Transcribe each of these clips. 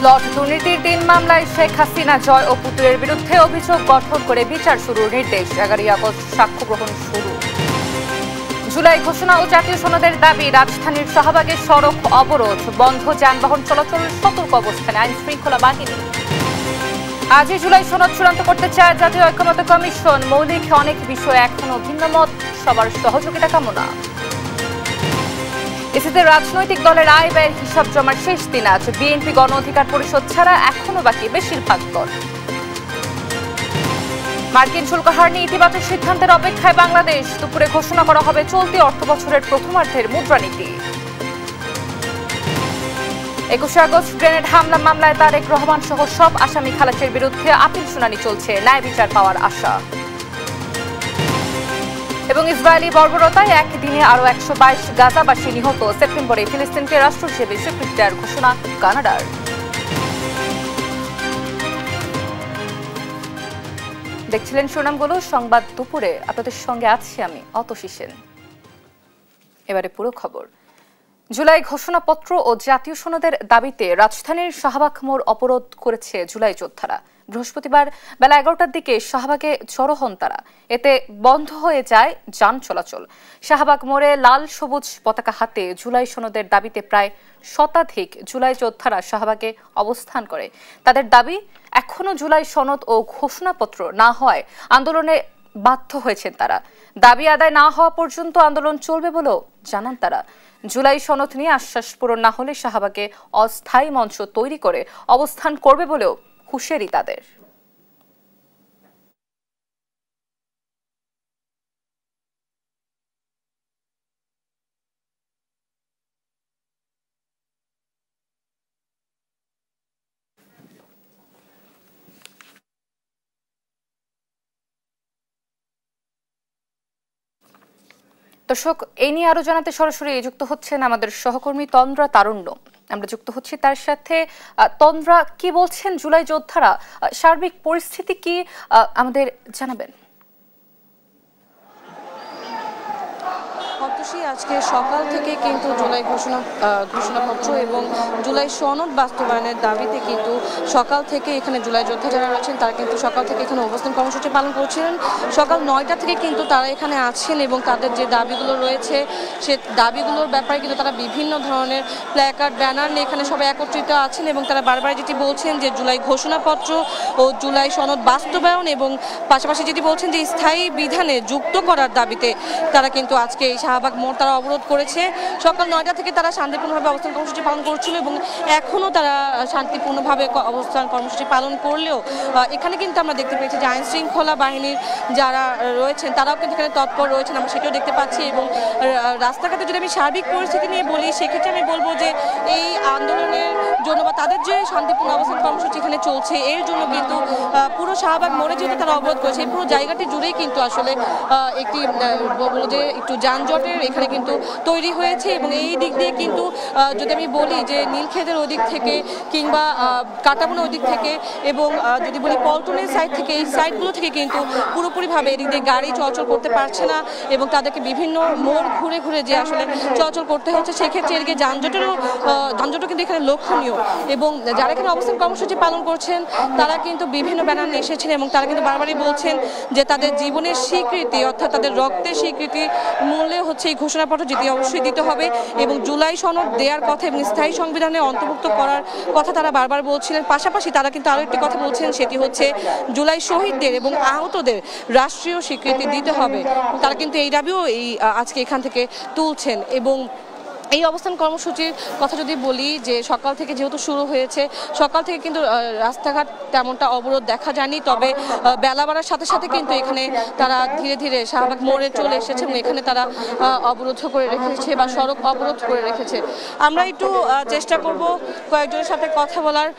লট দুর্নীতির ৩ মামলায় শেখ হাসিনা জয় ও পুতুলের বিরুদ্ধে অভিযোগ গঠন করে বিচার শুরুর নির্দেশ। ১১ আগস্ট সাক্ষ্য গ্রহণ শুরু। জুলাই ঘোষণা ও জাতীয় সনদের দাবি, রাজধানীর শাহবাগে সড়ক অবরোধ, বন্ধ যানবাহন চলাচল, সতর্ক অবস্থানে আইন শৃঙ্খলা বাহিনী। আজই জুলাই সনদ চূড়ান্ত করতে চায় জাতীয় ঐকমত্য কমিশন। মৌলিক অনেক বিষয়ে এখনো ভিন্নমত, সবার সহযোগিতা কামনা। এসিতে রাজনৈতিক দলের আয় ব্যয়ের হিসাব জমার শেষ দিন আজ। বিএনপি গণ অধিকার পরিষদ ছাড়া এখনো বাকি বেশিরভাগ দল। মার্কিন শুল্ক হার নিয়ে ইতিবাচক সিদ্ধান্তের অপেক্ষায় বাংলাদেশ। দুপুরে ঘোষণা করা হবে চলতি অর্থবছরের প্রথমার্ধের মুদ্রানীতি। ২১ আগস্ট গ্রেনেড হামলা মামলায় তারেক রহমান সহ সব আসামি খালাসের বিরুদ্ধে আপিল শুনানি চলছে, ন্যায় বিচার পাওয়ার আশা। এবং ইসরায়েলি বর্বরতায় একদিনে আরো ১২২ গাজাবাসী নিহত। সেপ্টেম্বরে ফিলিস্তিনকে রাষ্ট্র হিসেবে স্বীকৃতি দেওয়ার ঘোষণা কানাডার। দেখছিলেন শিরোনামগুলো। সংবাদ দুপুরে আপনাদের সঙ্গে আছি আমি অতসী সেন। এবারে পুরো খবর। জুলাই ঘোষণাপত্র ও জাতীয় সনদের দাবিতে রাজধানীর শাহবাগ মোড় অবরোধ করেছে জুলাই যোদ্ধারা। বৃহস্পতিবার বেলা ১১টার দিকে শাহবাগে জড়ো হন তারা। এতে বন্ধ হয়ে যায় যান চলাচল। শাহবাগ মোড়ে লাল সবুজ পতাকা হাতে জুলাই সনদের দাবিতে প্রায় শতাধিক জুলাই যোদ্ধারা শাহবাগে অবস্থান করে। তাদের দাবি, এখনো জুলাই সনদ ও ঘোষণাপত্র না হওয়ায় আন্দোলনে বাধ্য হয়েছেন তারা। দাবি আদায় না হওয়া পর্যন্ত আন্দোলন চলবে বলেও জানান তারা। জুলাই সনদ নিয়ে আশ্বাস পূরণ না হলে শাহবাগে অস্থায়ী মঞ্চ তৈরি করে অবস্থান করবে বলেও হুঁশিয়ারি তাদের। দর্শক, এই নিয়ে আরো জানাতে সরাসরি যুক্ত হচ্ছেন আমাদের সহকর্মী তন্দ্রা তারুণ্য। আমরা যুক্ত হচ্ছি তার সাথে। তন্দ্রা, কি বলছেন জুলাই যোদ্ধারা? সার্বিক পরিস্থিতি কি আমাদের জানাবেন? আজকে সকাল থেকে কিন্তু জুলাই ঘোষণাপত্র এবং জুলাই সনদ বাস্তবায়নের দাবিতে কিন্তু সকাল থেকে এখানে জুলাই যোদ্ধা যারা রয়েছেন তারা কিন্তু সকাল থেকে এখানে অবস্থান কর্মসূচি পালন করছিলেন। সকাল ৯টা থেকে কিন্তু তারা এখানে আছেন এবং তাদের যে দাবিগুলো রয়েছে সে দাবিগুলোর ব্যাপারে কিন্তু তারা বিভিন্ন ধরনের প্ল্যাকার্ড, ব্যানার নিয়ে এখানে সবাই একত্রিত আছেন এবং তারা বারবার যেটি বলছেন যে জুলাই ঘোষণাপত্র ও জুলাই সনদ বাস্তবায়ন এবং পাশাপাশি যেটি বলছেন যে স্থায়ী বিধানে যুক্ত করার দাবিতে তারা কিন্তু আজকে এই শাহবাগ মোড় তারা অবরোধ করেছে। সকাল ৯টা থেকে তারা শান্তিপূর্ণভাবে অবস্থান কর্মসূচি পালন করছিল এবং এখনও তারা শান্তিপূর্ণভাবে অবস্থান কর্মসূচি পালন করলেও এখানে কিন্তু আমরা দেখতে পেয়েছি যে আইন শৃঙ্খলা বাহিনীর যারা রয়েছেন তারাও কিন্তু এখানে তৎপর রয়েছেন, আমরা সেটাও দেখতে পাচ্ছি। এবং রাস্তাঘাটে যদি আমি সার্বিক পরিস্থিতি নিয়ে বলি সেক্ষেত্রে আমি বলবো যে এই আন্দোলনের জন্য বা তাদের যে শান্তিপূর্ণ অবস্থান কর্মসূচি এখানে চলছে এর জন্য কিন্তু পুরো শাহবাগ মোড়ে যেহেতু তারা অবরোধ করেছে এই পুরো জায়গাটি জুড়েই কিন্তু আসলে একটি বলবো যে একটু যানজটের এখানে কিন্তু তৈরি হয়েছে। এবং এই দিক দিয়ে কিন্তু যদি আমি বলি যে নীলক্ষেতের ওদিক থেকে কিংবা কাটাবনের ওদিক থেকে এবং যদি বলি পল্টনের সাইড থেকে এই সাইডগুলো থেকে কিন্তু পুরোপুরিভাবে এদিক দিয়ে গাড়ি চলাচল করতে পারছে না এবং তাদেরকে বিভিন্ন মোড় ঘুরে ঘুরে যে আসলে চলাচল করতে হচ্ছে। সেক্ষেত্রে এদিকে যানজটও কিন্তু এখানে লক্ষণীয় এবং যারা এখানে অবস্থান কর্মসূচি পালন করছেন তারা কিন্তু বিভিন্ন ব্যানার নিয়ে এসেছেন এবং তারা কিন্তু বারবারই বলছেন যে তাদের জীবনের স্বীকৃতি অর্থাৎ তাদের রক্তের স্বীকৃতি মূল্যে হচ্ছে এই ঘোষণাপত্র যেটি অবশ্যই দিতে হবে এবং জুলাই সনদ দেওয়ার কথা এবং স্থায়ী সংবিধানে অন্তর্ভুক্ত করার কথা তারা বারবার বলছিলেন। পাশাপাশি তারা কিন্তু আরও একটি কথা বলছেন, সেটি হচ্ছে জুলাই শহীদদের এবং আহতদের রাষ্ট্রীয় স্বীকৃতি দিতে হবে। তারা কিন্তু এই দাবিও আজকে এখান থেকে তুলছেন। এবং এই অবস্থান কর্মসূচির কথা যদি বলি যে সকাল থেকে যেহেতু শুরু হয়েছে সকাল থেকে কিন্তু রাস্তাঘাট তেমনটা অবরোধ দেখা যায়নি, তবে বেলা বাড়ার সাথে সাথে কিন্তু এখানে তারা ধীরে ধীরে শাহবাগ মোড়ে চলে এসেছে এবং এখানে তারা অবরোধ করে রেখেছে বা সড়ক অবরোধ করে রেখেছে। আমরা একটু চেষ্টা করব কয়েকজনের সাথে কথা বলার,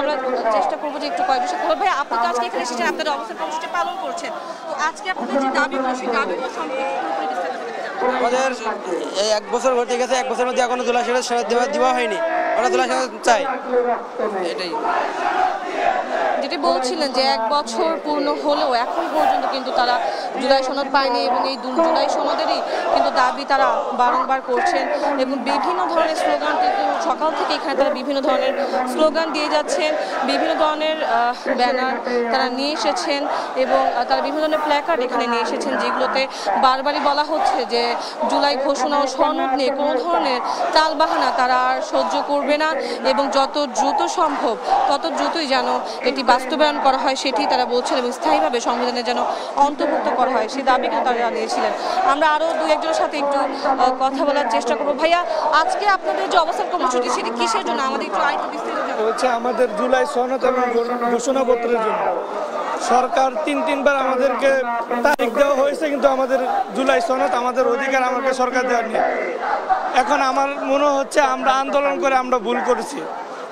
আমরা চেষ্টা করবো যে একটু কয়েকজনের সাথে ভাই আপনি তো আজকে এখানে এসেছেন, আপনারা অবস্থান কর্মসূচি পালন করছেন, তো আজকে আপনাদের যে দাবিগুলো সেই দাবিগুলো সম্পর্কে আমাদের এই 1 বছর ঘটে গেছে, 1 বছরের মধ্যে এখনো জুলাই সনদ দেওয়া হয়নি। আমরা জুলাই সনদ চাই, এটাই। যেটি বলছিলেন যে 1 বছর পূর্ণ হলেও এখন পর্যন্ত কিন্তু তারা জুলাই সনদ পায়নি এবং এই জুলাই সনদেরই কিন্তু দাবি তারা বারংবার করছেন এবং বিভিন্ন ধরনের স্লোগান কিন্তু সকাল থেকে এখানে তারা বিভিন্ন ধরনের স্লোগান দিয়ে যাচ্ছেন, বিভিন্ন ধরনের ব্যানার তারা নিয়ে এসেছেন এবং তারা বিভিন্ন ধরনের প্ল্যাকার্ড এখানে নিয়ে এসেছেন, যেগুলোতে বারবারই বলা হচ্ছে যে জুলাই ঘোষণা ও সনদ নিয়ে কোনো ধরনের টালবাহানা তারা আর সহ্য করবে না এবং যত দ্রুত সম্ভব তত দ্রুতই যেন এটি বাস্তবায়ন করা হয় সেটি তারা বলছেন এবং স্থায়ীভাবে সংবিধানে যেন অন্তর্ভুক্ত করা হয় সেই দাবি কিন্তু তারা জানিয়েছিলেন। আমরা আরও দু একজনের সাথে একটু কথা বলার চেষ্টা করবো। ভাইয়া, আজকে আপনাদের যে অবস্থান কর্মসূচি সেটি কিসের জন্য আমাদের একটু আরেকটু বিস্তারিত জানাবেন? হচ্ছে আমাদের জুলাই সনদ এবং ঘোষণাপত্রের জন্য সরকার তিনবার আমাদেরকে তারিখ দেওয়া হয়েছে, কিন্তু আমাদের জুলাই সনদ আমাদের অধিকার আমাকে সরকার দেওয়ার নেই। এখন আমার মনে হচ্ছে আমরা আন্দোলন করে আমরা ভুল করেছি,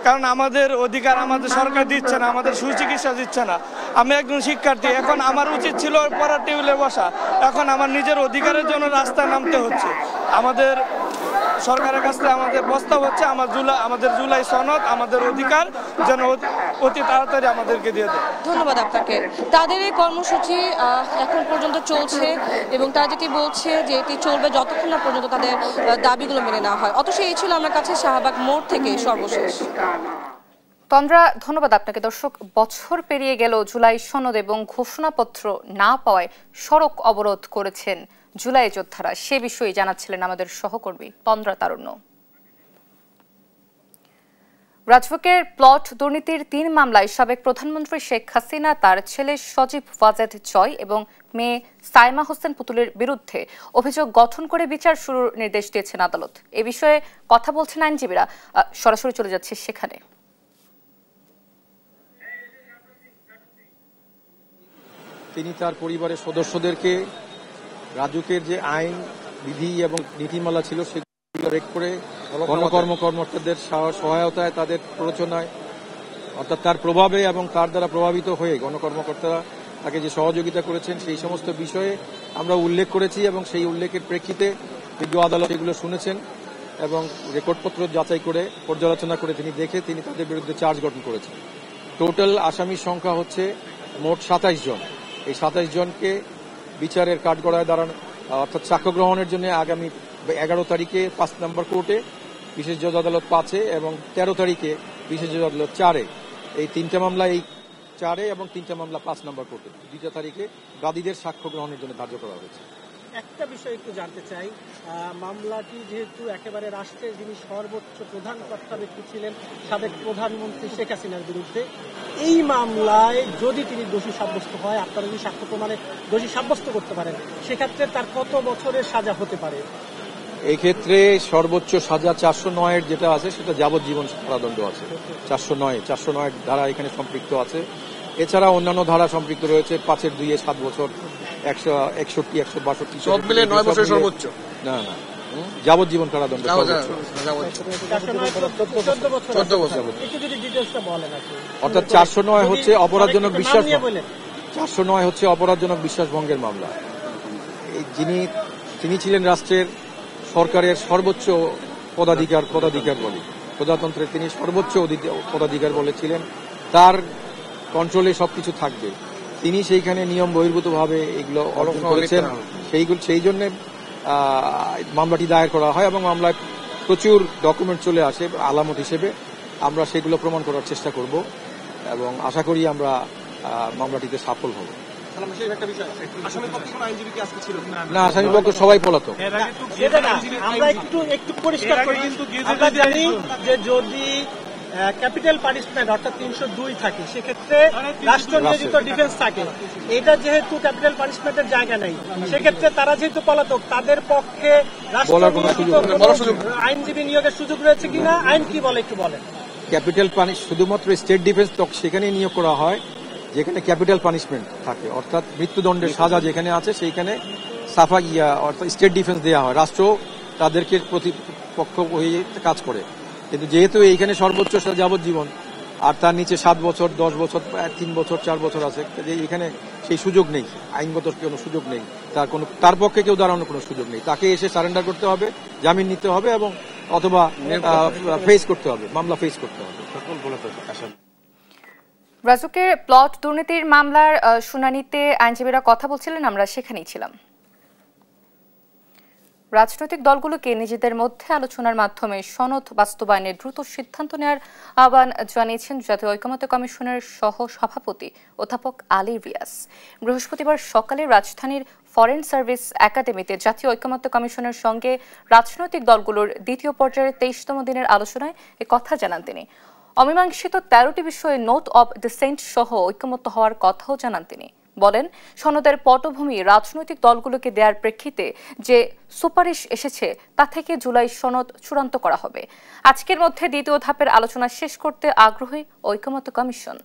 কারণ আমাদের অধিকার আমাদের সরকার দিচ্ছে না, আমাদের সুচিকিৎসা দিচ্ছে না। আমি একজন শিক্ষার্থী, এখন আমার উচিত ছিল পড়ার টেবিলে বসা, এখন আমার নিজের অধিকারের জন্য রাস্তায় নামতে হচ্ছে। আমাদের সরকারের কাছে আমাদের প্রস্তাব হচ্ছে আমাদের জুলাই সনদ আমাদের অধিকার যেন অতি তাড়াতাড়ি আমাদেরকে দিয়ে দেয়। ধন্যবাদ আপনাকে। তাদের এই কর্মসূচি এখন পর্যন্ত চলছে এবং তারা যেটি বলছে যে এটি চলবে যতক্ষণ না পর্যন্ত তাদের দাবিগুলো মেনে নেওয়া হয়। অথচ এই ছিল আমার কাছে শাহবাগ মোড় থেকে সর্বশেষ। তন্দ্রা, ধন্যবাদ আপনাকে। দর্শক, বছর পেরিয়ে গেল জুলাই সনদ এবং ঘোষণাপত্র না পাওয়ায় সড়ক অবরোধ করেছেন জুলাই যোদ্ধারা। সে বিষয়ে জানাচ্ছিলেন আমাদের সহকর্মী তন্দ্রা তারুণ্য। রাজউকের প্লট দুর্নীতির ৩ মামলায় সাবেক প্রধানমন্ত্রী শেখ হাসিনা, তার ছেলে সজীব ওয়াজেদ জয় এবং মেয়ে সাইমা হোসেন পুতুলের বিরুদ্ধে অভিযোগ গঠন করে বিচার শুরুর নির্দেশ দিয়েছেন আদালত। এ বিষয়ে কথা বলছেন আইনজীবীরা। সরাসরি চলে যাচ্ছে সেখানে। তিনি তার পরিবারের সদস্যদেরকে রাজুকের যে আইন বিধি এবং নীতিমালা ছিল সেগুলো ব্রেক করে কর্মকর্তাদের সহায়তায়, তাদের প্ররোচনায়, অর্থাৎ তার প্রভাবে এবং তার দ্বারা প্রভাবিত হয়ে গণকর্মকর্তারা তাকে যে সহযোগিতা করেছেন সেই সমস্ত বিষয়ে আমরা উল্লেখ করেছি এবং সেই উল্লেখের প্রেক্ষিতে বিজ্ঞ আদালত এগুলো শুনেছেন এবং রেকর্ডপত্র যাচাই করে পর্যালোচনা করে তিনি তাদের বিরুদ্ধে চার্জ গঠন করেছেন। টোটাল আসামির সংখ্যা হচ্ছে মোট ২৭ জন। এই ২৭ জনকে বিচারের কাঠগড়ায় দাঁড়ানো অর্থাৎ সাক্ষ্য গ্রহণের জন্য আগামী 11 তারিখে 5 নম্বর কোর্টে, বিশেষ জজ আদালত 5-এ এবং 13 তারিখে বিশেষ জজ আদালত 4-এ, এই 3টা মামলা এই 4-এ এবং 3টা মামলা 5 নম্বর কোর্টে 2টা তারিখে বাদীদের সাক্ষ্য গ্রহণের জন্য ধার্য করা হয়েছে। একটা বিষয় একটু জানতে চাই, মামলাটি যেহেতু একেবারে রাষ্ট্রের যিনি সর্বোচ্চ প্রধান কর্তা ব্যক্তি ছিলেন সাবেক প্রধানমন্ত্রী শেখ হাসিনার বিরুদ্ধে, এই মামলায় যদি তিনি দোষী সাব্যস্ত হয়, আপনারা যদি সাক্ষ্য প্রমাণে দোষী সাব্যস্ত করতে পারেন, সেক্ষেত্রে তার কত বছরের সাজা হতে পারে? এই ক্ষেত্রে সর্বোচ্চ সাজা 409-এর যেটা আছে সেটা যাবজ্জীবন কারাদণ্ড আছে। 409 ধারা এখানে সম্পৃক্ত আছে। এছাড়া অন্যান্য ধারা সম্পৃক্ত রয়েছে। 5-2-এ 7 বছর, 161, 162 সব মিলে 9 বছর সর্বোচ্চ। না, যাবজ্জীবন কারাদণ্ড। 14 বছর। অর্থাৎ 409 হচ্ছে অপরাধজনক বিশ্বাস, 409 হচ্ছে অপরাধজনক বিশ্বাস ভঙ্গের মামলা। তিনি ছিলেন রাষ্ট্রের সরকারের সর্বোচ্চ পদাধিকার বলে, প্রজাতন্ত্রের তিনি সর্বোচ্চ পদাধিকার বলে ছিলেন। তার কন্ট্রোলে সবকিছু থাকবে। তিনি সেইখানে নিয়ম বহির্ভূতভাবে এগুলো অর্জন করেছেন, সেই জন্য মামলাটি দায়ের করা হয় এবং মামলায় প্রচুর ডকুমেন্ট চলে আসে আলামত হিসেবে। আমরা সেগুলো প্রমাণ করার চেষ্টা করব এবং আশা করি আমরা মামলাটিতে সফল হব। না, আসামি পক্ষ সবাই পলাতক। আমরা একটু পরিষ্কার করি, আমরা জানি যে যদি ক্যাপিটাল পানিশমেন্ট অর্থাৎ 302 থাকে, সেক্ষেত্রে রাষ্ট্র নিয়োজিত ডিফেন্স থাকে। এটা যেহেতু ক্যাপিটাল পানিশমেন্টের জায়গা নেই, সেক্ষেত্রে তারা যেহেতু পলাতক, তাদের পক্ষে আইনজীবী নিয়োগের সুযোগ রয়েছে কিনা, আইন কি বলে একটু বলেন। ক্যাপিটাল পানিশ শুধুমাত্র স্টেট ডিফেন্স সেখানে নিয়োগ করা হয় যেখানে ক্যাপিটাল পানিশমেন্ট থাকে, অর্থাৎ মৃত্যুদণ্ডের সাজা যেখানে আছে সেইখানে অর্থাৎ স্টেট ডিফেন্স দেওয়া হয়। রাষ্ট্র তাদেরকে প্রতিপক্ষ হয়ে কাজ করে। কিন্তু যেহেতু এইখানে সর্বোচ্চ যাবজ্জীবন আর তার নিচে 7 বছর, 10 বছর, 3 বছর, 4 বছর আছে, এখানে সেই সুযোগ নেই, আইনগত কোনো সুযোগ নেই, তার পক্ষে কেউ দাঁড়ানোর কোনো সুযোগ নেই। তাকে এসে সারেন্ডার করতে হবে, জামিন নিতে হবে এবং অথবা ফেস করতে হবে, মামলা ফেস করতে হবে। রাজুকের প্লট দুর্নীতির মামলার শুনানিতে আইনজীবীরা কথা বলছিলেন, আমরা সেখানেই ছিলাম। রাজনৈতিক দলগুলোকে নিজেদের মধ্যে আলোচনার মাধ্যমে সনদ বাস্তবায়নের দ্রুত সিদ্ধান্ত নেওয়ার আহ্বান জানিয়েছেন জাতীয় ঐকমত্য কমিশনের সহ সভাপতি অধ্যাপক আলী রিয়াজ। বৃহস্পতিবার সকালে রাজধানীর ফরেন সার্ভিস একাডেমিতে জাতীয় ঐকমত্য কমিশনের সঙ্গে রাজনৈতিক দলগুলোর দ্বিতীয় পর্যায়ের 23তম দিনের আলোচনায় এ কথা জানান তিনি। অমীমাংসিত 13টি বিষয়ে নোট অব ডিসেন্ট সহ ঐকমত্য হওয়ার কথাও জানান তিনি। বলেন, সনদের পটভূমি রাজনৈতিক দলগুলোকে দেওয়ার প্রেক্ষিতে যে সুপারিশ এসেছে তা থেকে জুলাই সনদ চূড়ান্ত করা হবে। আজকের মধ্যে দ্বিতীয় ধাপের আলোচনা শেষ করতে আগ্রহী ঐকমত্য কমিশন।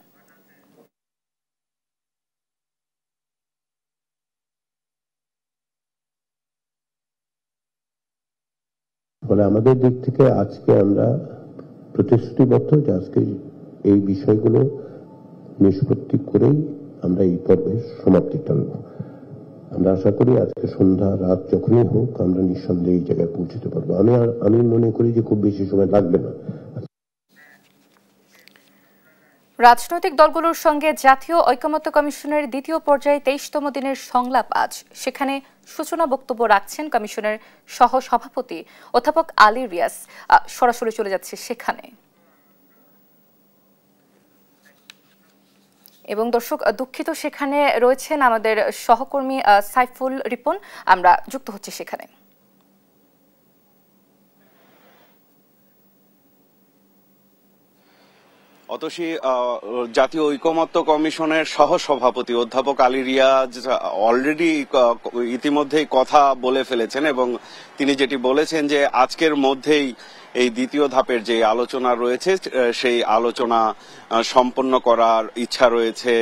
বলে আমাদের দিক থেকে আজকে আমরা প্রতিশ্রুতিবদ্ধ যে আজকে এই বিষয়গুলো নিষ্পত্তি করেই আমরা এই পর্বের সমাপ্তি টানব। আমরা আশা করি আজকে সন্ধ্যা রাত যখনই হোক আমরা নিঃসন্দেহে এই জায়গায় পৌঁছতে পারবো। আমি মনে করি যে খুব বেশি সময় লাগবে না। রাজনৈতিক দলগুলোর সঙ্গে জাতীয় ঐকমত্য কমিশনের দ্বিতীয় পর্যায়ে 23তম দিনের সংলাপ আজ। সেখানে সূচনা বক্তব্য রাখছেন কমিশনের সহ সভাপতি অধ্যাপক আলী রিয়াজ। সরাসরি চলে যাচ্ছে সেখানে। এবং দর্শক, দুঃখিত, সেখানে রয়েছেন আমাদের সহকর্মী সাইফুল রিপন। আমরা যুক্ত হচ্ছি সেখানে। অতসী, জাতীয় ঐকমত্য কমিশনের সহ সভাপতি অধ্যাপক আলী রিয়াজ অলরেডি ইতিমধ্যেই কথা বলে ফেলেছেন এবং তিনি যেটি বলেছেন যে আজকের মধ্যেই এই দ্বিতীয় ধাপের যে আলোচনা রয়েছে সেই আলোচনা সম্পন্ন করার ইচ্ছা রয়েছে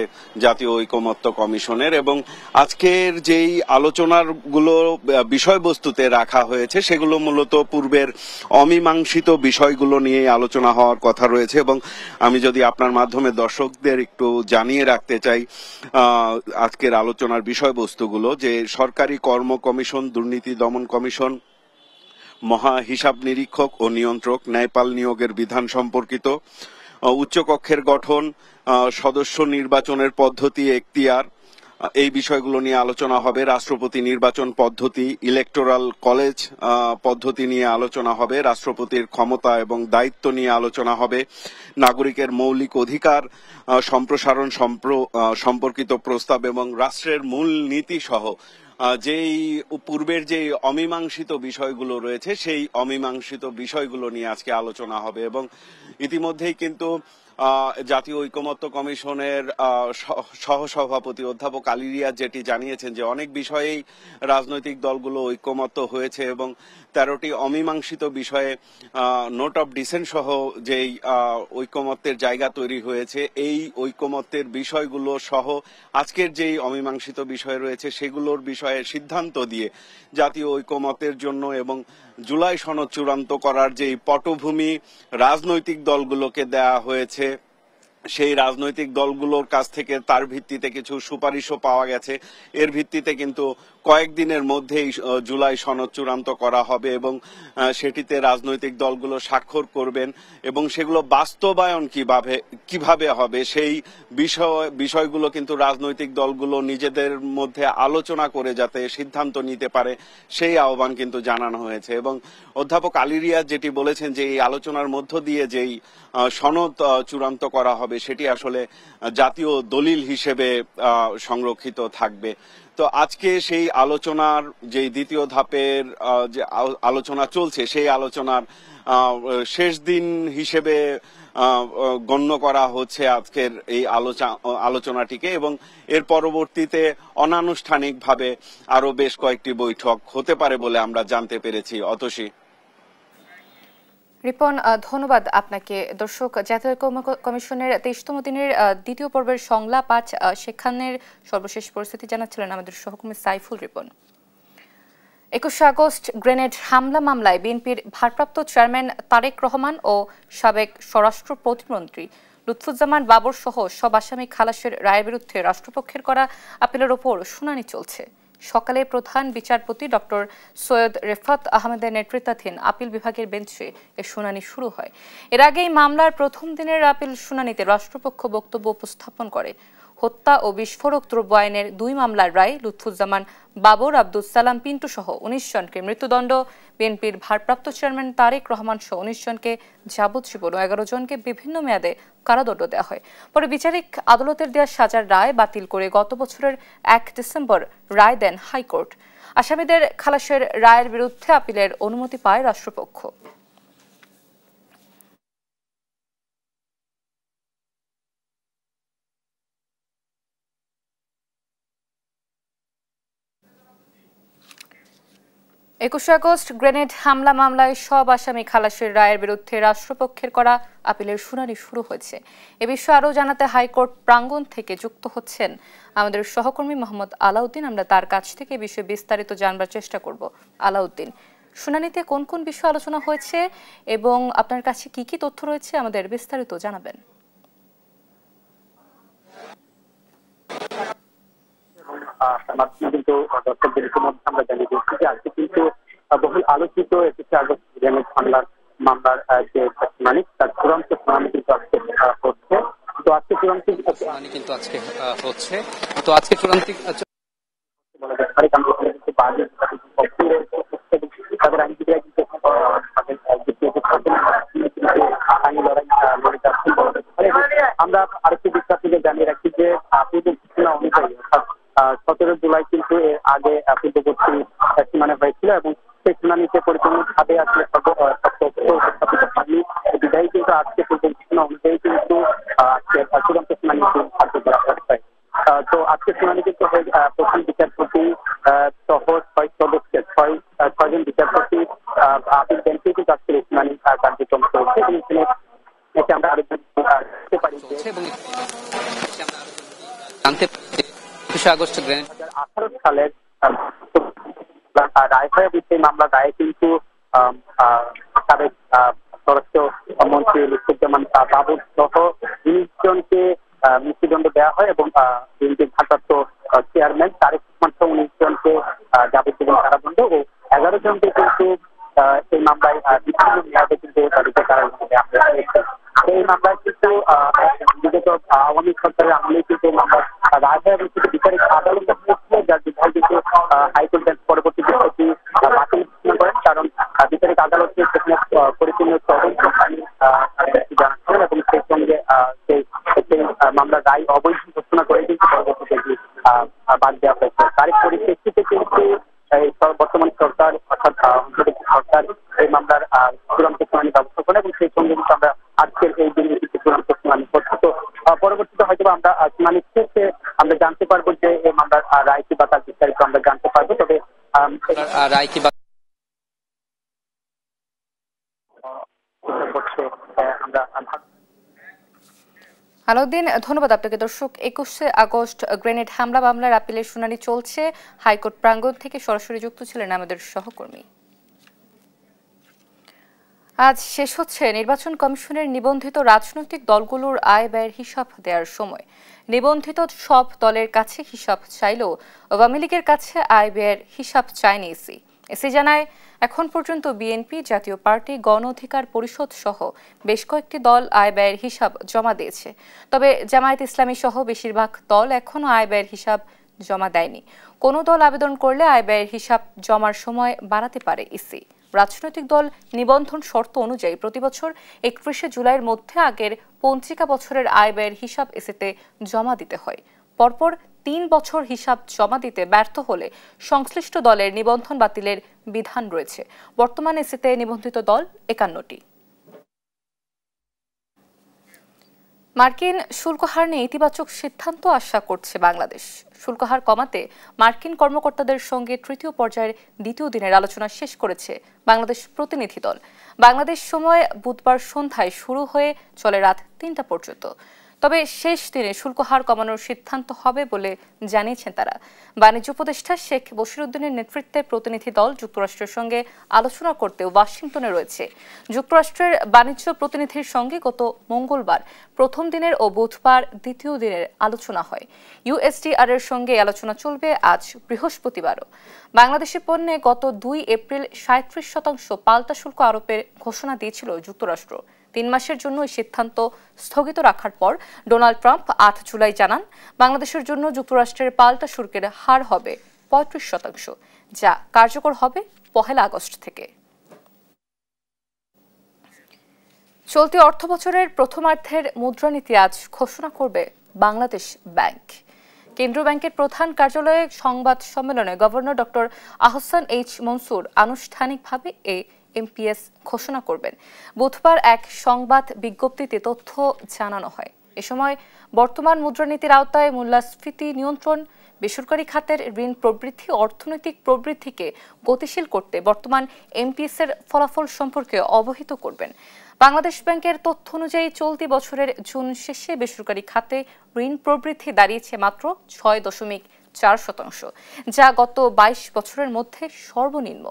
জাতীয় ঐকমত্য কমিশনের। এবং আজকের যেই আলোচনাগুলো বিষয়বস্তুতে রাখা হয়েছে সেগুলো মূলত পূর্বের অমীমাংসিত বিষয়গুলো নিয়ে আলোচনা হওয়ার কথা রয়েছে। এবং আমি যদি আপনার মাধ্যমে দর্শকদের একটু জানিয়ে রাখতে চাই আজকের আলোচনার বিষয়বস্তুগুলো, যে সরকারি কর্ম কমিশন, দুর্নীতি দমন কমিশন, মহা হিসাব নিরীক্ষক ও নিয়ন্ত্রক, ন্যায়পাল নিয়োগের বিধান সম্পর্কিত, উচ্চকক্ষের গঠন, সদস্য নির্বাচনের পদ্ধতি, এখতিয়ার, এই বিষয়গুলো নিয়ে আলোচনা হবে। রাষ্ট্রপতি নির্বাচন পদ্ধতি, ইলেকটোরাল কলেজ পদ্ধতি নিয়ে আলোচনা হবে। রাষ্ট্রপতির ক্ষমতা এবং দায়িত্ব নিয়ে আলোচনা হবে। নাগরিকের মৌলিক অধিকার সম্প্রসারণ সম্পর্কিত প্রস্তাব এবং রাষ্ট্রের মূল নীতি সহ যেই পূর্বের যে অমীমাংসিত বিষয়গুলো রয়েছে সেই অমীমাংসিত বিষয়গুলো নিয়ে আজকে আলোচনা হবে। এবং ইতিমধ্যেই কিন্তু জাতীয় ঐকমত্য কমিশনের সহসভাপতি অধ্যাপক আলী রিয়াজ যেটি জানিয়েছেন যে অনেক বিষয়েই রাজনৈতিক দলগুলো ঐকমত্য হয়েছে এবং 13টি অমীমাংসিত বিষয়ে নোট অফ ডিসেন্ট সহ যেই ঐকমত্যের জায়গা তৈরি হয়েছে, এই ঐকমত্যের বিষয়গুলো সহ আজকের যেই অমীমাংসিত বিষয় রয়েছে সেগুলোর বিষয়ে সিদ্ধান্ত দিয়ে জাতীয় ঐকমত্যের জন্য এবং জুলাই সনদ চূড়ান্ত করার যেই পটভূমি রাজনৈতিক দলগুলোকে দেয়া হয়েছে, সেই রাজনৈতিক দলগুলোর কাছ থেকে তার ভিত্তিতে কিছু সুপারিশও পাওয়া গেছে। এর ভিত্তিতে কিন্তু কয়েকদিনের মধ্যেই জুলাই সনদ চূড়ান্ত করা হবে এবং সেটিতে রাজনৈতিক দলগুলো স্বাক্ষর করবেন এবং সেগুলো বাস্তবায়ন কিভাবে হবে সেই বিষয়গুলো কিন্তু রাজনৈতিক দলগুলো নিজেদের মধ্যে আলোচনা করে যাতে সিদ্ধান্ত নিতে পারে সেই আহ্বান কিন্তু জানানো হয়েছে। এবং অধ্যাপক আলী রিয়াজ যেটি বলেছেন যে এই আলোচনার মধ্য দিয়ে যেই সনদ চূড়ান্ত করা হবে সেটি আসলে জাতীয় দলিল হিসেবে সংরক্ষিত থাকবে। তো আজকে সেই আলোচনার যে দ্বিতীয় ধাপের যে আলোচনা চলছে সেই আলোচনার শেষ দিন হিসেবে গণ্য করা হচ্ছে আজকের এই আলোচনাটিকে এবং এর পরবর্তীতে অনানুষ্ঠানিকভাবে আরো বেশ কয়েকটি বৈঠক হতে পারে বলে আমরা জানতে পেরেছি। অতসী। রিপন, ধন্যবাদ আপনাকে। দর্শক, জাতীয় কমিশনের 23তম দিনের দ্বিতীয় পর্বের সংলাপ আজ, সেখানের সর্বশেষ পরিস্থিতি জানাচ্ছিলেন আমাদের সহকর্মী সাইফুল রিপন। 21 আগস্ট গ্রেনেড হামলা মামলায় বিএনপির ভারপ্রাপ্ত চেয়ারম্যান তারেক রহমান ও সাবেক স্বরাষ্ট্র প্রতিমন্ত্রী লুৎফুজ্জামান বাবর সহ সব আসামি খালাসের রায়ের বিরুদ্ধে রাষ্ট্রপক্ষের করা আপিলের ওপর শুনানি চলছে। সকালে প্রধান বিচারপতি ডক্টর সৈয়দ রেফাত আহমেদের নেতৃত্বাধীন আপিল বিভাগের বেঞ্চে এর শুনানি শুরু হয়। এর আগে এই মামলার প্রথম দিনের আপিল শুনানিতে রাষ্ট্রপক্ষ বক্তব্য উপস্থাপন করে। হত্যা ও বিস্ফোরক দ্রব্য আইনের 2 মামলার রায়, লুৎফুজ্জামান বাবর, আব্দুল সালাম পিন্টু সহ 19 জনকে মৃত্যুদণ্ড, বিএনপির ভারপ্রাপ্ত চেয়ারম্যান তারেক রহমান সহ 19 জনকে যাবজ্জীবন ও 11 জনকে বিভিন্ন মেয়াদে কারাদণ্ড দেওয়া হয়। পরে বিচারিক আদালতের দেওয়া সাজার রায় বাতিল করে গত বছরের 1 ডিসেম্বর রায় দেন হাইকোর্ট। আসামিদের খালাসের রায়ের বিরুদ্ধে আপিলের অনুমতি পায় রাষ্ট্রপক্ষ। একুশে আগস্ট গ্রেনেড হামলা মামলায় সব আসামি খালাসের রায়ের বিরুদ্ধে রাষ্ট্রপক্ষের করা আপিলের শুনানি শুরু হয়েছে। এ বিষয়ে আরও জানাতে হাইকোর্ট প্রাঙ্গণ থেকে যুক্ত হচ্ছেন আমাদের সহকর্মী মোহাম্মদ আলাউদ্দিন। আমরা তার কাছ থেকে এই বিষয়ে বিস্তারিত জানবার চেষ্টা করব। আলাউদ্দিন, শুনানিতে কোন কোন বিষয় আলোচনা হয়েছে এবং আপনার কাছে কি কি তথ্য রয়েছে আমাদের বিস্তারিত জানাবেন। কিন্তু দর্শকদের ইতিমধ্যে আমরা জানিয়ে দিচ্ছি যে আজকে কিন্তু বহুল আলোচিত 21 আগস্ট গ্রেনেড হামলার মামলার যে শুনানি তার চূড়ান্ত শুনানি কিন্তু আজকে হচ্ছে। তো আজকে চূড়ান্ত শুনানি কিন্তু আজকে হচ্ছে। তো আজকে চূড়ান্ত তাদের আইনজীবীরা কিন্তু আমরা আরেকটি বিষয় আপনাদের জানিয়ে রাখি যে পূর্ব ঘোষণা অনুযায়ী অর্থাৎ 17 জুলাই কিন্তু এর আগে পূর্ববর্তী শুনানি হয়েছিল এবং সেই শুনানিতে পরিপূর্ণভাবে আসলে উপস্থাপিত হয়নি। বিধায়ী কিন্তু আজকে পূর্ব ঘোষণা অনুযায়ী কিন্তু চূড়ান্ত শুনানি ধার্য করা হয়েছে। তো আজকে শুনানি কিন্তু প্রধান বিচারপতি সহ 6 সদস্যের 6জন বিচারপতি আপিল বেঞ্চে কিন্তু আজকে শুনানি কার্যক্রম চলছে এবং এখানে আমরা আরো জানতে পারি জানতে 21 আগস্ট 2018 সালের রায় হয়ে এই মামলা রায়ে কিন্তু সাবেক স্বরাষ্ট্র মন্ত্রী লুৎফুজ্জামান বাবর সহ 19 জনকে মৃত্যুদণ্ড দেওয়া হয় এবং বিএনপির ভারপ্রাপ্ত চেয়ারম্যান তারেক রহমান সহ 19 জনকে যাবজ্জীবন কারাদণ্ড ও 11 জনকে কিন্তু এই মামলায় বিভিন্ন মেয়াদে কিন্তু তাদেরকে কারাদণ্ড দেওয়া হয়েছে। এই মামলায় কিন্তু বিগত আওয়ামী সরকারের আমলে কিন্তু মামলার রায় হয় এবং কিন্তু বিচারিক আদালতে হয়েছিল, যার বিধায় কিন্তু হাইকোর্ট বেঞ্চ পরবর্তী বিষয়টি বাতিল ঘোষণা করেন, কারণ বিচারিক আদালতে সেখানে পরিপূর্ণ তদন্ত জানাচ্ছিলেন এবং সেই সঙ্গে সেই মামলার রায় অবৈধ ঘোষণা করে কিন্তু পরবর্তীতে বাদ দেওয়া হয়েছে। তার পরিপ্রেক্ষিতে কিন্তু বর্তমান সরকার অর্থাৎ সরকার এই মামলার চূড়ান্ত শুনানি ব্যবস্থা করে এবং সেই সঙ্গে কিন্তু আমরা আজকের এই দিনে কিন্তু চূড়ান্ত শুনানি হচ্ছে। তো পরবর্তীতে হয়তো আমরা শুনানি শেষে আমরা জানতে পারবো যে এই মামলার রায় কি বা তার বিস্তারিত আমরা জানতে পারবো। তবে রায় কি বা আমরা আলাউদ্দিন, ধন্যবাদ আপনাকে। দর্শক, 21 আগস্ট গ্রেনেড হামলা মামলার আপিলের শুনানি চলছে। হাইকোর্ট প্রাঙ্গণ থেকে সরাসরি যুক্ত ছিলেন আমাদের সহকর্মী। আজ শেষ হচ্ছে নির্বাচন কমিশনের নিবন্ধিত রাজনৈতিক দলগুলোর আয় ব্যয়ের হিসাব দেওয়ার সময়। নিবন্ধিত সব দলের কাছে হিসাব চাইলেও আওয়ামী লীগের কাছে আয় ব্যয়ের হিসাব চায়নি ইসি। ইসি জানায়, এখন পর্যন্ত বিএনপি, জাতীয় পার্টি, গণ অধিকার পরিষদ সহ বেশ কয়েকটি দল আয় ব্যয়ের হিসাব জমা দিয়েছে। তবে জামায়াত ইসলামী সহ বেশিরভাগ দল এখনও আয় ব্যয়ের হিসাব জমা দেয়নি। কোনো দল আবেদন করলে আয় ব্যয়ের হিসাব জমার সময় বাড়াতে পারে ইসি। রাজনৈতিক দল নিবন্ধন শর্ত অনুযায়ী প্রতিবছর 31 জুলাইয়ের মধ্যে আগের পঞ্জিকা বছরের আয় ব্যয়ের হিসাব ইসিতে জমা দিতে হয়। পরপর 3 বছর হিসাব জমা দিতে ব্যর্থ হলে সংশ্লিষ্ট দলের নিবন্ধন বাতিলের বিধান রয়েছে। বর্তমানে ইসিতে নিবন্ধিত দল 51টি। মার্কিন শুল্ক হার নিয়ে ইতিবাচক সিদ্ধান্ত আশা করছে বাংলাদেশ। শুল্ক হার কমাতে মার্কিন কর্মকর্তাদের সঙ্গে তৃতীয় পর্যায়ের দ্বিতীয় দিনের আলোচনা শেষ করেছে বাংলাদেশ প্রতিনিধি দল। বাংলাদেশ সময় বুধবার সন্ধ্যায় শুরু হয়ে চলে রাত 3টা পর্যন্ত। তবে শেষ দিনে শুল্ক হার কমানোর সিদ্ধান্ত হবে বলে জানিয়েছেন তারা। বাণিজ্য উপদেষ্টা শেখ বশিরউদ্দিনের নেতৃত্বে প্রতিনিধি দল যুক্তরাষ্ট্রের সঙ্গে আলোচনা করতে ওয়াশিংটনে রয়েছে। যুক্তরাষ্ট্রের বাণিজ্য প্রতিনিধির সঙ্গে গত মঙ্গলবার প্রথম দিনের ও বুধবার দ্বিতীয় দিনের আলোচনা হয়। ইউএসটিআর এর সঙ্গে আলোচনা চলবে আজ বৃহস্পতিবারও। বাংলাদেশের পণ্যে গত 2 এপ্রিল 37% পাল্টা শুল্ক আরোপের ঘোষণা দিয়েছিল যুক্তরাষ্ট্র। 3 মাসের জন্য এই সিদ্ধান্ত স্থগিত রাখার পর ডোনাল্ড ট্রাম্প 8 জুলাই জানান বাংলাদেশের জন্য যুক্তরাষ্ট্রের পাল্টা শুল্কের হার হবে 35%, যা কার্যকর হবে 1 আগস্ট থেকে। চলতি অর্থবছরের প্রথমার্ধের মুদ্রানীতি আজ ঘোষণা করবে বাংলাদেশ ব্যাংক। কেন্দ্রীয় ব্যাংকের প্রধান কার্যালয়ে সংবাদ সম্মেলনে governor doctor Ahsan H Mansur আনুষ্ঠানিকভাবে এই এমপিএস ঘোষণা করবেন। বুধবার এক সংবাদ বিজ্ঞপ্তিতে তথ্য জানানো হয়। এ সময় বর্তমান মুদ্রানীতির আওতায় মূল্যস্ফীতি নিয়ন্ত্রণ, বেসরকারি খাতের ঋণ প্রবৃদ্ধি, অর্থনৈতিক প্রবৃদ্ধিকে গতিশীল করতে বর্তমান এমপিএস এর ফলাফল সম্পর্কে অবহিত করবেন। বাংলাদেশ ব্যাংকের তথ্য অনুযায়ী চলতি বছরের জুন শেষে বেসরকারি খাতে ঋণ প্রবৃদ্ধি দাঁড়িয়েছে মাত্র 6.4%, যা গত 22 বছরের মধ্যে সর্বনিম্ন।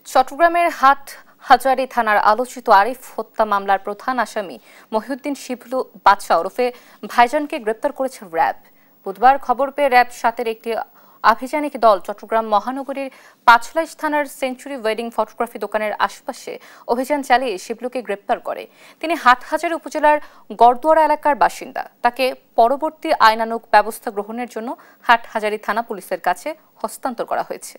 চট্টগ্রামের হাটহাজারী থানার আলোচিত আরিফ হত্যা মামলার প্রধান আসামি মহিউদ্দিন শিবলু বাদশা ওরফে ভাইজানকে গ্রেপ্তার করেছে র্যাব। বুধবার খবর পেয়ে র্যাব 7-এর একটি আভিযানিক দল চট্টগ্রাম মহানগরীর পাঁচলাইশ থানার সেঞ্চুরি ওয়েডিং ফটোগ্রাফি দোকানের আশপাশে অভিযান চালিয়ে শিবলুকে গ্রেপ্তার করে। তিনি হাটহাজারী উপজেলার গড়দুয়ারা এলাকার বাসিন্দা। তাকে পরবর্তী আইনানুগ ব্যবস্থা গ্রহণের জন্য হাটহাজারী থানা পুলিশের কাছে হস্তান্তর করা হয়েছে।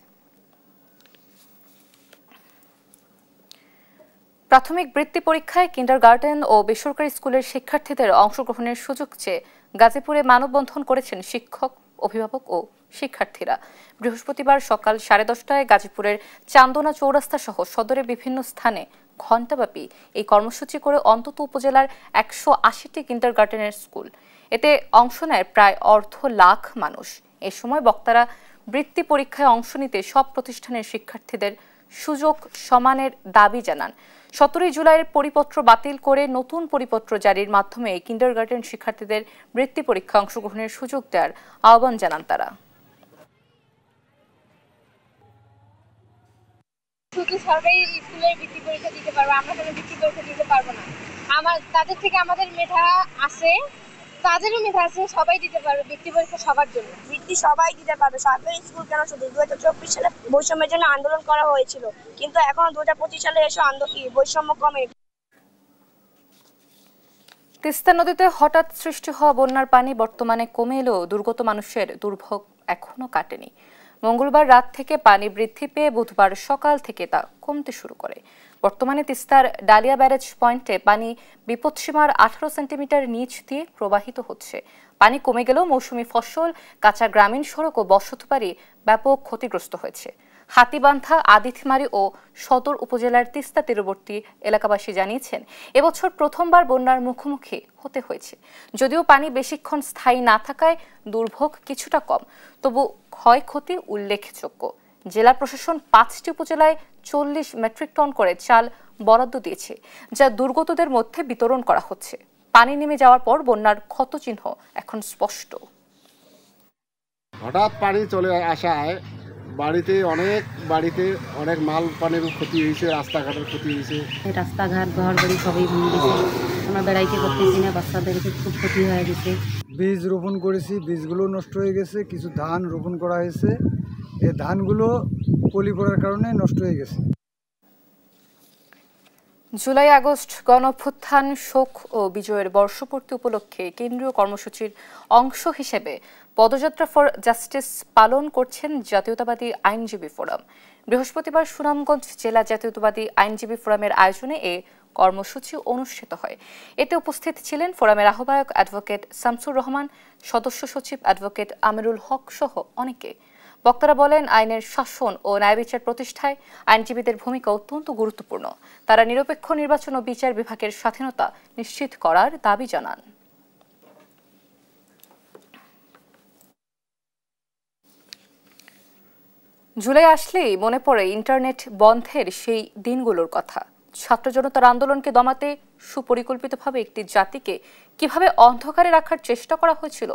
প্রাথমিক বৃত্তি পরীক্ষায় কিন্ডারগার্টেন ও বেসরকারি স্কুলের শিক্ষার্থীদের অংশগ্রহণের সুযোগ চেয়ে গাজীপুরে মানববন্ধন করেছেন শিক্ষক, অভিভাবক ও শিক্ষার্থীরা। বৃহস্পতিবার সকাল 10:30টায় গাজীপুরের চান্দনা চৌরাস্তা সহ সদরের বিভিন্ন স্থানে ঘণ্টাব্যাপী এই কর্মসূচি করে অন্তত উপজেলার 180টি কিন্ডারগার্টেনের স্কুল। এতে অংশ নেয় প্রায় 1.5 লাখ মানুষ। এ সময় বক্তারা বৃত্তি পরীক্ষায় অংশ নিতে সব প্রতিষ্ঠানের শিক্ষার্থীদের সুযোগ সমানের দাবি জানান। 17 জুলাইয়ের পরিপত্র বাতিল করে নতুন পরিপত্র জারির মাধ্যমে কিন্ডারগার্টেন শিক্ষার্থীদের বৃত্তি পরীক্ষায় অংশগ্রহণের সুযোগ দেওয়ার আহ্বান জানান তারা। শুধু সরকারি স্কুলের বৃত্তি পরীক্ষা দিতে পারবো, আমরা কোনো বৃত্তি পরীক্ষা দিতে পারবো না। তাদের থেকে আমাদের মেধা আছে, তাদেরও মেধা আছে, সবাই দিতে পারবে বৃত্তি পরীক্ষা, সবার জন্য বৃত্তি সবাই দিতে পারবে। সরকারি স্কুল কেন শুধু 2024 সালে বৈষম্যের জন্য আন্দোলন করা হয়েছিল, কিন্তু এখন 2025 সালে এসে বৈষম্য কমে। তিস্তা নদীতে হঠাৎ সৃষ্টি হওয়া বন্যার পানি বর্তমানে কমে এলেও দুর্গত মানুষের দুর্ভোগ এখনো কাটেনি। মঙ্গলবার রাত থেকে পানি বৃদ্ধি পেয়ে বুধবার সকাল থেকে তা কমতে শুরু করে। বর্তমানে তিস্তার ডালিয়া ব্যারেজ পয়েন্টে পানি বিপদসীমার 18 সেন্টিমিটার নিচ দিয়ে প্রবাহিত হচ্ছে। পানি কমে গেলেও মৌসুমী ফসল, কাঁচা গ্রামীণ সড়ক ও বসতবাড়ি ব্যাপক ক্ষতিগ্রস্ত হয়েছে। হাতিবান্ধা, আদিথমারি ও সদর উপজেলার তিস্তা তীরবর্তী এলাকাবাসী জানিয়েছেন এবছর প্রথমবার বন্যার মুখোমুখি হতে হয়েছে। যদিও পানি বেশিক্ষণ স্থায়ী না থাকায় দুর্ভোগ কিছুটা কম, তবু ক্ষয়ক্ষতি উল্লেখযোগ্য। জেলা প্রশাসন 5টি উপজেলায় 40 মেট্রিক টন করে চাল বরাদ্দ দিয়েছে, যা দুর্গতদের মধ্যে বিতরণ করা হচ্ছে। পানি নেমে যাওয়ার পর বন্যার ক্ষতচিহ্ন এখন স্পষ্ট। হঠাৎ পানি চলে আসায় বাড়িতে অনেক মাল পানির ক্ষতি হয়েছে, রাস্তাঘাটের ক্ষতি হয়েছে। রাস্তাঘাট, ঘর বাড়ি সবই ভেঙে গেছে। আমরা বেড়াইতে করতেছি না, বাচ্চাদের খুব ক্ষতি হয়ে গেছে। বীজ রোপণ করেছি, বীজগুলো নষ্ট হয়ে গেছে। কিছু ধান রোপণ করা হয়েছে, এই ধানগুলো পলি পড়ার কারণে নষ্ট হয়ে গেছে। জুলাই আগস্ট গণঅভ্যুত্থান, শোক ও বিজয়ের বর্ষপূর্তি উপলক্ষে কেন্দ্রীয় কর্মসূচির অংশ হিসেবে পদযাত্রা ফর জাস্টিস পালন করছেন জাতীয়তাবাদী আইনজীবী ফোরাম। বৃহস্পতিবার সুনামগঞ্জ জেলা জাতীয়তাবাদী আইনজীবী ফোরামের আয়োজনে এ কর্মসূচি অনুষ্ঠিত হয়। এতে উপস্থিত ছিলেন ফোরামের আহ্বায়ক অ্যাডভোকেট শামসুর রহমান, সদস্য সচিব অ্যাডভোকেট আমিরুল হক সহ অনেকে। বক্তারা বলেন, আইনের শাসন ও ন্যায় বিচার প্রতিষ্ঠায় আইনজীবীদের ভূমিকা অত্যন্ত গুরুত্বপূর্ণ। তারা নিরপেক্ষ নির্বাচন ও বিচার বিভাগের স্বাধীনতা নিশ্চিত করার দাবি জানান। জুলাই আসলেই মনে পড়ে ইন্টারনেট বন্ধের সেই দিনগুলোর কথা। ছাত্র জনতার আন্দোলনকে দমাতে সুপরিকল্পিতভাবে একটি জাতিকে কিভাবে অন্ধকারে রাখার চেষ্টা করা হয়েছিল,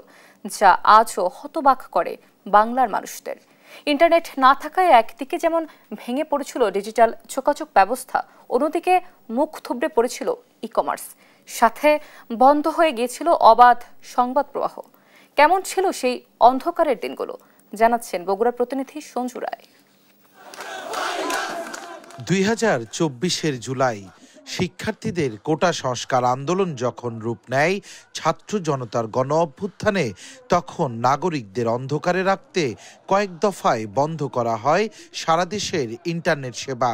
যা আজও হতবাক করে বাংলার মানুষদের। ইন্টারনেট না থাকায় একদিকে যেমন ভেঙে পড়েছিল ডিজিটাল যোগাযোগ ব্যবস্থা, অন্যদিকে মুখ থুবড়ে পড়েছিল ই-কমার্স, সাথে বন্ধ হয়ে গিয়েছিল অবাধ সংবাদ প্রবাহ। কেমন ছিল সেই অন্ধকারের দিনগুলো, জানাচ্ছেন বগুড়ার প্রতিনিধি সঞ্জু রায়। 2024-এর জুলাই শিক্ষার্থীদের কোটা সংস্কার আন্দোলন যখন রূপ নেয় ছাত্র জনতার গণ অভ্যুত্থানে, তখন নাগরিকদের অন্ধকারে রাখতে কয়েক দফায় বন্ধ করা হয় সারা দেশের ইন্টারনেট সেবা।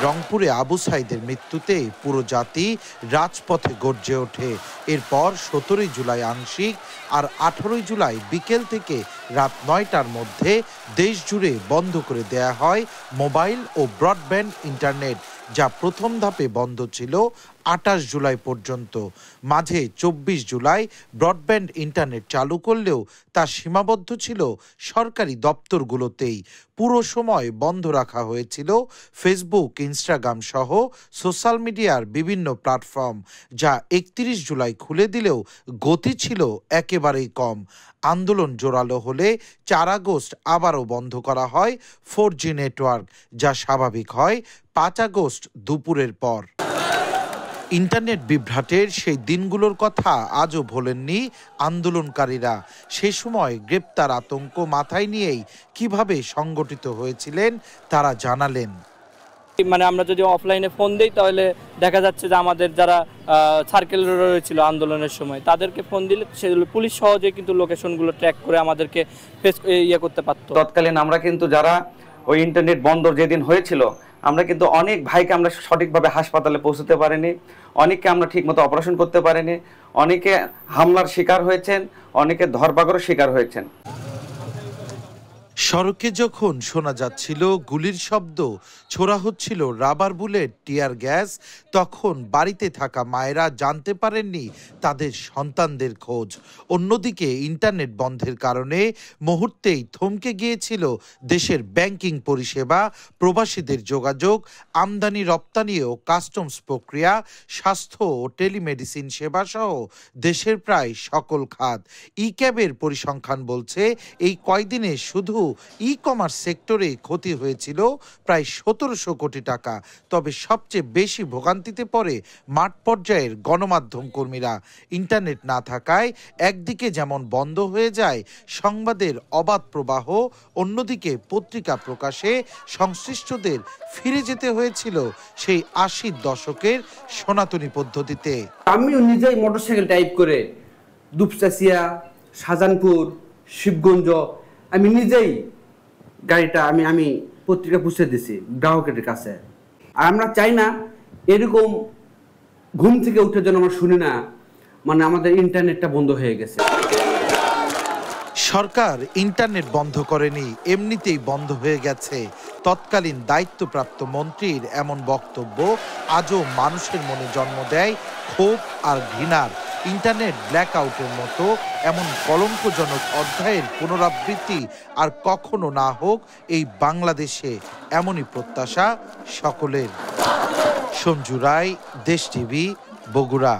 রংপুরে আবু সাইদের মৃত্যুতে পুরো জাতি রাজপথে গর্জে ওঠে। এরপর 17 জুলাই আংশিক আর 18 জুলাই বিকেল থেকে রাত 9টার মধ্যে দেশ জুড়ে বন্ধ করে দেয়া হয় মোবাইল ও ব্রডব্যান্ড ইন্টারনেট, যা প্রথম ধাপে বন্ধ ছিল 28 জুলাই পর্যন্ত। মাঝে 24 জুলাই ব্রডব্যান্ড ইন্টারনেট চালু করলেও তা সীমাবদ্ধ ছিল সরকারি দপ্তরগুলোতেই। পুরো সময় বন্ধ রাখা হয়েছিল ফেসবুক, ইনস্টাগ্রাম সহ সোশ্যাল মিডিয়ার বিভিন্ন প্ল্যাটফর্ম, যা 31 জুলাই খুলে দিলেও গতি ছিল একেবারেই কম। আন্দোলন জোরালো হলে 4 আগস্ট আবারও বন্ধ করা হয় 4G নেটওয়ার্ক, যা স্বাভাবিক হয় 5 আগস্ট দুপুরের পর। ইন্টারনেট বিভ্রাটের সেই দিনগুলোর কথা আজও ভোলেননি আন্দোলনকারীরা। সে সময় গ্রেপ্তার আতঙ্ক মাথায় নিয়েই কিভাবে সংগঠিত হয়েছিলেন তারা জানালেন। মানে আমরা যদি অফলাইনে ফোন দেই তাহলে দেখা যাচ্ছে যে আমাদের যারা সার্কেল রয়েছিল আন্দোলনের সময় তাদেরকে ফোন দিলে সেগুলো পুলিশ সহজে কিন্তু লোকেশনগুলো ট্র্যাক করে আমাদেরকে করতে পারতো। তৎকালীন আমরা কিন্তু যারা ওই ইন্টারনেট বন্ধ যেদিন হয়েছিল, আমরা কিন্তু অনেক ভাইকে আমরা সঠিকভাবে হাসপাতালে পৌঁছতে পারিনি, অনেককে আমরা ঠিকমতো অপারেশন করতে পারিনি, অনেকে হামলার শিকার হয়েছেন, অনেকে ধরপাকড়ের শিকার হয়েছেন। সড়কে যখন শোনা যাচ্ছিল গুলির শব্দ, ছোড়া হচ্ছিল রাবার বুলেট, টিয়ার গ্যাস, তখন বাড়িতে থাকা মায়েরা জানতে পারেননি তাদের সন্তানদের খোঁজ। অন্যদিকে ইন্টারনেট বন্ধের কারণে মুহূর্তেই থমকে গিয়েছিল দেশের ব্যাংকিং পরিষেবা, প্রবাসীদের যোগাযোগ, আমদানি রপ্তানি ও কাস্টমস প্রক্রিয়া, স্বাস্থ্য ও টেলিমেডিসিন সেবা সহ দেশের প্রায় সকল খাত। ই-ক্যাবের পরিসংখ্যান বলছে এই কয়দিনে শুধু ই-কমার্স সেক্টরে ক্ষতি হয়েছিল প্রায় 1700 কোটি টাকা। তবে সবচেয়ে বেশি ভোগান্তিতে পড়ে মাঠ পর্যায়ের গণমাধ্যম কর্মীরা। ইন্টারনেট না থাকায় একদিকে যেমন বন্ধ হয়ে যায় সংবাদের অবাধ প্রবাহ, অন্যদিকে পত্রিকা প্রকাশে সংশ্লিষ্টদের ফিরে যেতে হয়েছিল সেই 80-র দশকের সনাতনী পদ্ধতিতে। আমিও নিজেই মোটরসাইকেল টাইপ করে দুপচাচিয়া, শাহজাহানপুর, শিবগঞ্জ আমি নিজেই গাড়িটা আমি পত্রিকা পৌঁছে দিছি গ্রাহকের কাছে। আর আমরা চাই না এরকম ঘুম থেকে উঠে যেন আমরা শুনি না মানে আমাদের ইন্টারনেটটা বন্ধ হয়ে গেছে। সরকার ইন্টারনেট বন্ধ করেনি, এমনিতেই বন্ধ হয়ে গেছে। তৎকালীন দায়িত্বপ্রাপ্ত মন্ত্রীর এমন বক্তব্য আজও মানুষের মনে জন্ম দেয় ক্ষোভ আর ঘৃণার। ইন্টারনেট ব্ল্যাকআউটের মতো এমন কলঙ্কজনক অধ্যায়ের পুনরাবৃত্তি আর কখনো না হোক এই বাংলাদেশে, এমনই প্রত্যাশা সকলের। সঞ্জু রায়, দেশ টিভি, বগুড়া।